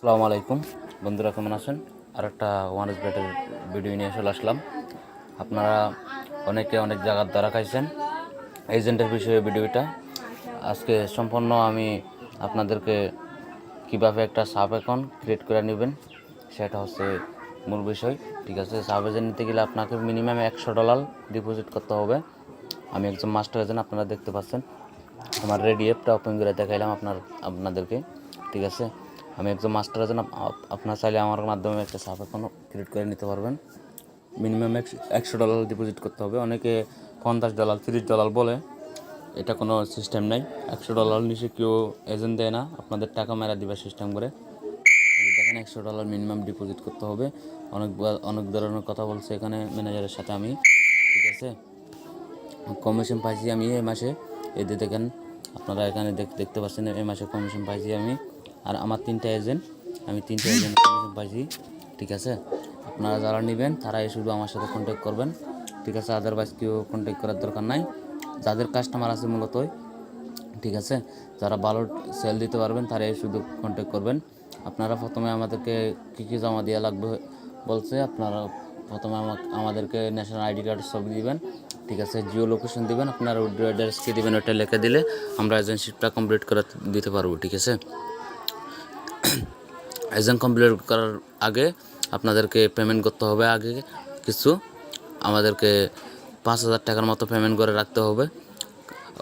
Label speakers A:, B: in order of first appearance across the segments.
A: আসসালামু আলাইকুম বন্ধুরা, কেমন আছেন? আর একটা ওয়ান বেটের ভিডিও নিয়ে চলে আসলাম। আপনারা অনেকে অনেক জায়গার দ্বারা খাইছেন এজেন্টের বিষয়ে ভিডিওটা। আজকে সম্পূর্ণ আমি আপনাদেরকে কিভাবে একটা সাব অ্যাকাউন্ট ক্রিয়েট করে নেবেন সেটা হচ্ছে মূল বিষয়। ঠিক আছে, সাব এজেন্ট নিতে গেলে আপনাকে মিনিমাম $100 ডিপোজিট করতে হবে। আমি একজন মাস্টার এজেন্ট, আপনারা দেখতে পাচ্ছেন আমার রেডি অ্যাপটা ওপেন করে দেখাইলাম আপনাদেরকে। ঠিক আছে, আমি একজন মাস্টার এজেন্ট। আপনার চাইলে আমার মাধ্যমে একটা সাব অ্যাকাউন্ট ক্রিয়েট করে নিতে পারবেন। মিনিমাম $100 ডিপোজিট করতে হবে। অনেকে $50 $30 বলে, এটা কোনো সিস্টেম নেই। $100 নিচে কেউ এজেন্ট দেয় না, আপনাদের টাকা মেরা দিবে সিস্টেম করে। দেখেন $100 মিনিমাম ডিপোজিট করতে হবে। অনেক ধরনের কথা বলছে এখানে ম্যানেজারের সাথে আমি। ঠিক আছে, কমিশন পাইছি আমি এই মাসে। এই যে দেখেন আপনারা এখানে দেখতে পাচ্ছেন এই মাসে কমিশন পাইছি আমি আর আমার তিনটা এজেন্ট কমিশন পাইছি। ঠিক আছে, আপনারা যারা নেবেন তারাই শুধু আমার সাথে কন্ট্যাক্ট করবেন। ঠিক আছে, আদারওয়াইজ কেউ কন্ট্যাক্ট করার দরকার নাই। যাদের কাস্টমার আছে মূলত, ঠিক আছে, যারা ভালো সেল দিতে পারবেন তারাই শুধু কন্ট্যাক্ট করবেন। আপনারা প্রথমে আমাদেরকে কী কী জমা দেওয়া লাগবে বলছে। আপনারা প্রথমে আমাদেরকে ন্যাশনাল আইডি কার্ডের ছবি দিবেন। ঠিক আছে, জিও লোকেশন দিবেন, আপনার অ্যাড্রেস কী দিবেন ওটা লিখে দিলে আমরা এজেন্টশিপটা কমপ্লিট করে দিতে পারবো। ঠিক আছে, এজেন্ট কমপ্লিট করার আগে আপনাদেরকে পেমেন্ট করতে হবে। আগে কিছু আমাদেরকে 5,000 টাকার মতো পেমেন্ট করে রাখতে হবে।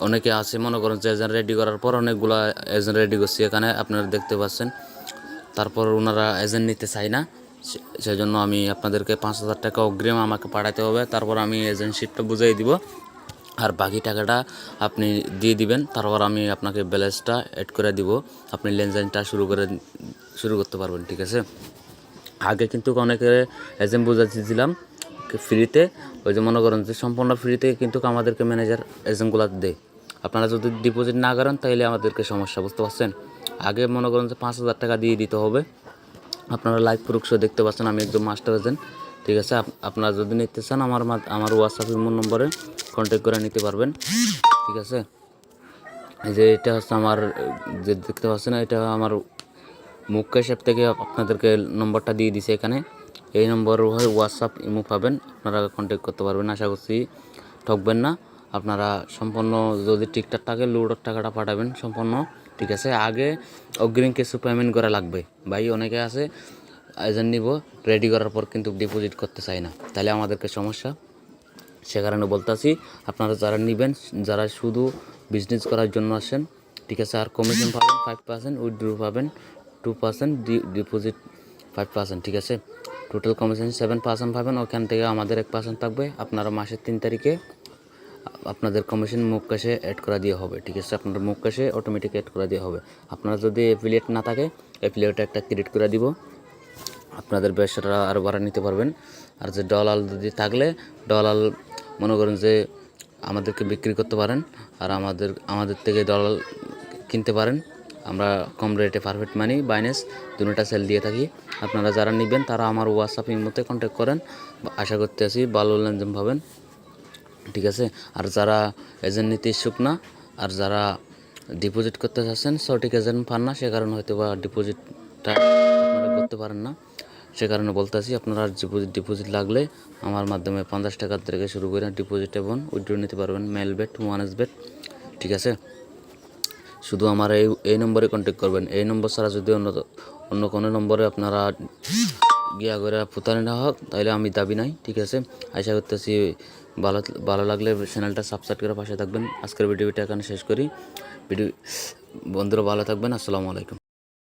A: অনেকে আছে মনে করেন যে এজেন্ট রেডি করার পর অনেকগুলো এজেন্ট রেডি করছি এখানে আপনারা দেখতে পাচ্ছেন, তারপর ওনারা এজেন্ট নিতে চায় না। সেই জন্য আমি আপনাদেরকে 5,000 টাকা অগ্রিম আমাকে পাঠাতে হবে। তারপর আমি এজেন্টশিপটা বুঝিয়ে দিব আর বাকি টাকাটা আপনি দিয়ে দিবেন। তারপর আমি আপনাকে ব্যালেন্সটা অ্যাড করে দিব, আপনি লেনদেনটা শুরু করতে পারবেন। ঠিক আছে, আগে কিন্তু অনেকে এজেন্ট বুঝাচ্ছিলাম ফ্রিতে, ওই যে মনে করেন যে সম্পূর্ণ ফ্রিতে কিন্তু আমাদেরকে ম্যানেজার এজেন্টগুলো দেয়। আপনারা যদি ডিপোজিট না করেন তাহলে আমাদেরকে সমস্যা, বুঝতে পারছেন। আগে মনে করেন যে 5,000 টাকা দিয়ে দিতে হবে। আপনারা লাইভ প্রুফ শো দেখতে পাচ্ছেন, আমি একজন মাস্টার এজেন্ট। ঠিক আছে, আপনারা যদি নিতে চান আমার হোয়াটসঅ্যাপ ইমো নম্বরে কন্ট্যাক্ট করে নিতে পারবেন। ঠিক আছে, এই যে এটা হচ্ছে আমার যে দেখতে পাচ্ছেন, এটা আমার মুকেশ অ্যাপ থেকে আপনাদেরকে নম্বরটা দিয়ে দিছে এখানে। এই নম্বর হোয়াটসঅ্যাপ ইমো পাবেন, আপনারা কন্ট্যাক্ট করতে পারবেন। আশা করছি ঠকবেন না। আপনারা সম্পূর্ণ যদি ঠিকঠাক থাকে লোডের টাকাটা পাঠাবেন সম্পূর্ণ। ঠিক আছে, আগে অগ্রিম কিছু পেমেন্ট করা লাগবে ভাই। অনেকে আছে এজেন্ট নিব, রেডি করার পর কিন্তু ডিপোজিট করতে চায় না, তাহলে আমাদেরকে সমস্যা। সে কারণে বলতেছি আপনারা যারা নেবেন, যারা শুধু বিজনেস করার জন্য আসেন, ঠিক আছে, আর কমিশন পাবেন 5%, উইথড্র পাবেন 2%, ডিপোজিট 5%। ঠিক আছে, টোটাল কমিশন 7% পাবেন। ওখান থেকে আমাদের 1% থাকবে। আপনারা মাসের 3 তারিখে আপনাদের কমিশন মুখ ক্যাশে অ্যাড করা দিয়ে হবে। ঠিক আছে, আপনাদের মুখ ক্যাশে অটোমেটিক অ্যাড করা দিয়ে হবে। আপনারা যদি অ্যাফিলিয়েট না থাকে, অ্যাফিলিয়েট একটা ক্রিয়েট করে দিব, আপনাদের ব্যবসাটা আরও বাড়া নিতে পারবেন। আর যে ডলার যদি থাকলে ডলার মনে করেন যে আমাদেরকে বিক্রি করতে পারেন আর আমাদের থেকে ডলার কিনতে পারেন। আমরা কম রেটে পারফেক্ট মানি বাইন্যান্স দুটোটা সেল দিয়ে থাকি। আপনারা যারা নেবেন তারা আমার হোয়াটসঅ্যাপের মধ্যে কন্ট্যাক্ট করেন, আশা করতে আছি ভালো লেনদেন পাবেন। ঠিক আছে, আর যারা এজেন্ট নিতে ইচ্ছুক না আর যারা ডিপোজিট করতে চাচ্ছেন, সঠিক এজেন্ট পান না, সে কারণে হয়তো বা ডিপোজিটটা আপনারা করতে পারেন না। সে কারণে বলতেছি আপনারা ডিপোজিট লাগলে আমার মাধ্যমে 50 টাকা থেকে শুরু করে ডিপোজিট এবং উইথড্র নিতে পারবেন, মেল বেট, ওয়ানএস বেট। ঠিক আছে, শুধু আমার এই নম্বরে কন্ট্যাক্ট করবেন। এই নম্বর ছাড়া যদি অন্য কোনো নম্বরে আপনারা গিয়া করে ফুতানি না হোক তাহলে আমি দাবি নাই। ঠিক আছে, আশা করতেছি ভালো লাগলে চ্যানেলটা সাবস্ক্রাইব করে পাশে থাকবেন। আজকের ভিডিওটা এখানে শেষ করি। বন্ধুরা ভালো থাকবেন। আসসালামু আলাইকুম।